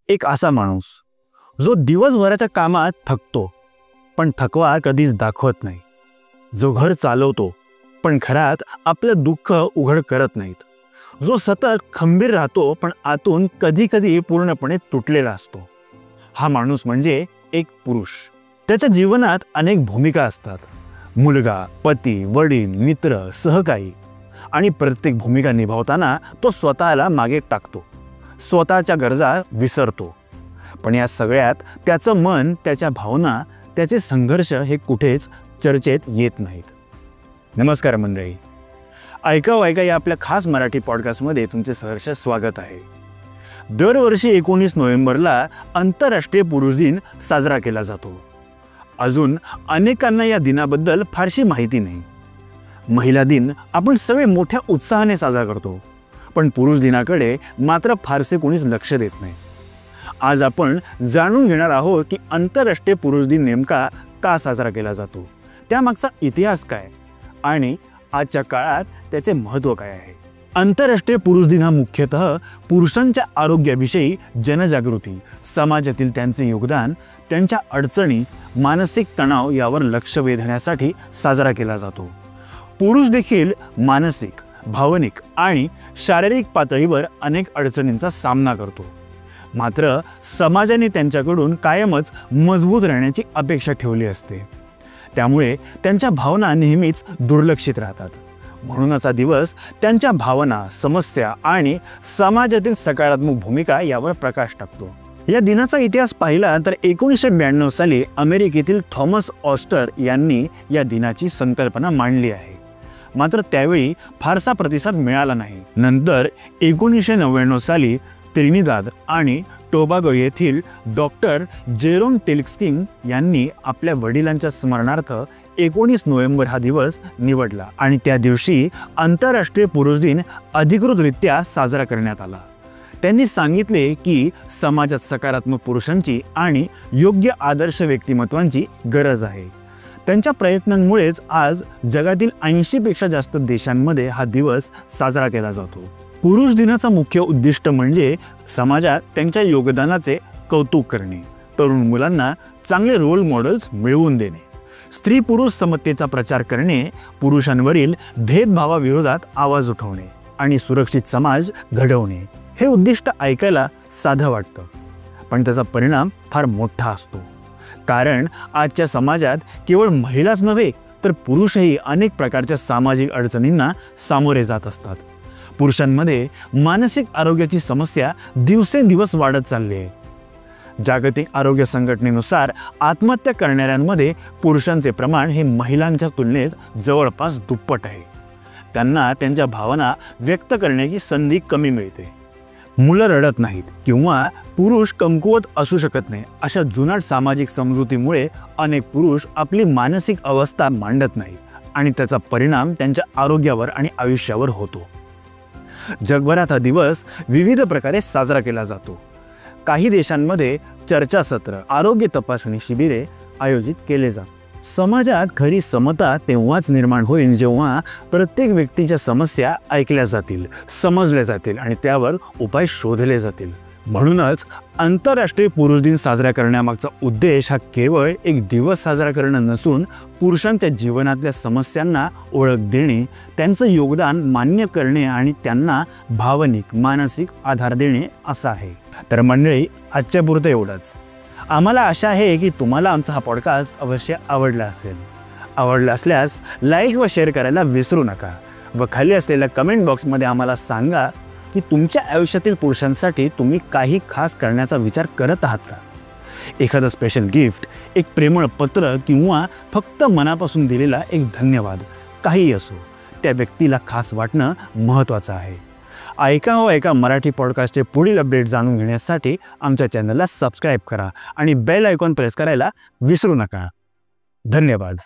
एक असा माणूस जो दिवसभराच्या कामात थकतो पण थकवा कधीच दाखवत नाही, जो घर चालवतो पण घरात आपलं दुःख उघड करत नाहीत, जो सतत खंबीर राहतो पण आतून कधी कधी पूर्णपणे तुटलेला असतो। हा माणूस म्हणजे एक पुरुष। त्याच्या जीवनात अनेक भूमिका असतात, मुलगा, पती, वडील, मित्र, सहकारी, आणि प्रत्येक भूमिका निभावताना तो स्वतःला मागे टाकतो, स्वतःच्या गरजा विसरतो। पण या सगळ्यात त्याचं मन, त्याच्या भावना, त्याचे संघर्ष हे कुठेच चर्चेत येत नाहीत। नमस्कार मंडळी, ऐकाव या आपल्या खास मराठी पॉडकास्टमध्ये तुमचे सहर्ष स्वागत आहे। दरवर्षी 19 नोव्हेंबरला आंतरराष्ट्रीय पुरुष दिन साजरा केला जातो। अजून अनेकांना या दिनाबद्दल फारशी माहिती नाही। महिला दिन आपण सगळे मोठ्या उत्साहाने साजरा करतो, पण पुरुष दिनाकडे मात्र फारसे कोणीच लक्ष देत नाही। आज आपण जाणून घेणार आहोत की आंतरराष्ट्रीय पुरुष दिन नेमका का साजरा केला जातो, त्यामागचा इतिहास काय आणि आजच्या काळात त्याचे महत्त्व काय आहे। आंतरराष्ट्रीय पुरुष दिन हा मुख्यतः पुरुषांच्या आरोग्याविषयी जनजागृती, समाजातील त्यांचे योगदान, त्यांच्या अडचणी, मानसिक तणाव यावर लक्ष वेधण्यासाठी साजरा केला जातो। पुरुष देखील मानसिक, भावनिक आणि शारीरिक पातळीवर अनेक अडचणींचा सामना करतो, मात्र समाजाने त्यांच्याकडून कायमच मजबूत राहण्याची अपेक्षा ठेवली असते, त्यामुळे त्यांच्या भावना नेहमीच दुर्लक्षित राहतात। म्हणूनच हा दिवस त्यांच्या भावना, समस्या आणि समाजातील सकारात्मक भूमिका यावर प्रकाश टाकतो। या दिनाचा इतिहास पाहिला तर 1992 साली अमेरिकेतील थॉमस ऑस्टर यांनी या दिनाची संकल्पना मांडली आहे, मात्र त्यावेळी फारसा प्रतिसाद मिळाला नाही। नंतर 1999 साली त्रिनिदाद आणि टोबॅगो येथील डॉक्टर जेरोम टेल्स्किंग यांनी आपल्या वडिलांच्या स्मरणार्थ 19 नोव्हेंबर हा दिवस निवडला आणि त्या दिवशी आंतरराष्ट्रीय पुरुष दिन अधिकृतरित्या साजरा करण्यात आला। त्यांनी सांगितले की समाजात सकारात्मक पुरुषांची आणि योग्य आदर्श व्यक्तिमत्वांची गरज आहे। त्यांच्या प्रयत्नांमुळेच आज जगातील 80 पेक्षा जास्त देशांमध्ये हा दिवस साजरा केला जातो। पुरुष दिनाचा मुख्य उद्दिष्ट म्हणजे समाजात त्यांच्या योगदानाचे कौतुक करणे, तरुण मुलांना चांगले रोल मॉडेल्स मिळवून देणे, स्त्री पुरुष समतेचा प्रचार करणे, पुरुषांवरील भेदभावाविरोधात आवाज उठवणे आणि सुरक्षित समाज घडवणे। हे उद्दिष्ट ऐकायला साधं वाटतं, पण त्याचा परिणाम फार मोठा असतो, कारण आजच्या समाजात केवळ महिलाच नव्हे तर पुरुषही अनेक प्रकारच्या सामाजिक अडचणींना सामोरे जात असतात। पुरुषांमध्ये मानसिक आरोग्याची समस्या दिवसेंदिवस वाढत चालली आहे। जागतिक आरोग्य संघटनेनुसार आत्महत्या करणाऱ्यांमध्ये पुरुषांचे प्रमाण हे महिलांच्या तुलनेत जवळपास दुप्पट आहे। त्यांना त्यांच्या भावना व्यक्त करण्याची संधी कमी मिळते। मुलं रडत नाहीत किंवा पुरुष कमकुवत असू शकत नाही अशा जुनाट सामाजिक समजुतीमुळे अनेक पुरुष आपली मानसिक अवस्था मांडत नाहीत आणि त्याचा परिणाम त्यांच्या आरोग्यावर आणि आयुष्यावर होतो। जगभरात हा दिवस विविध प्रकारे साजरा केला जातो। काही देशांमध्ये चर्चासत्र, आरोग्य तपासणी शिबिरे आयोजित केले जातात। समाजात खरी समता तेव्हाच निर्माण होईल जेव्हा प्रत्येक व्यक्तीच्या समस्या ऐकल्या जातील, समजल्या जातील आणि त्यावर उपाय शोधले जातील। म्हणूनच आंतरराष्ट्रीय पुरुष दिन साजरा करण्यामागचा उद्देश हा केवळ एक दिवस साजरा करणं नसून पुरुषांच्या जीवनातल्या समस्यांना ओळख देणे, त्यांचं योगदान मान्य करणे आणि त्यांना भावनिक, मानसिक आधार देणे असं आहे। तर मंडळी, आजच्या पुरतं एवढंच। आम्हाला आशा आहे की तुम्हाला आमचा हा पॉडकास्ट अवश्य आवडला असेल। आवडला असल्यास लाईक व शेअर करायला विसरू नका व खाली असलेल्या कमेंट बॉक्समध्ये आम्हाला सांगा की तुमच्या आयुष्यातील पुरुषांसाठी तुम्ही काही खास करण्याचा विचार करत आहात का। एखादं स्पेशल गिफ्ट, एक प्रेमळ पत्र किंवा फक्त मनापासून दिलेला एक धन्यवाद, काहीही असो, त्या व्यक्तीला खास वाटणं महत्त्वाचं आहे। ऐका मराठी पॉडकास्टचे पुढील अपडेट जाणून घेण्यासाठी आमच्या चॅनलला सबस्क्राईब करा आणि बेल आयकॉन प्रेस करायला विसरू नका। धन्यवाद।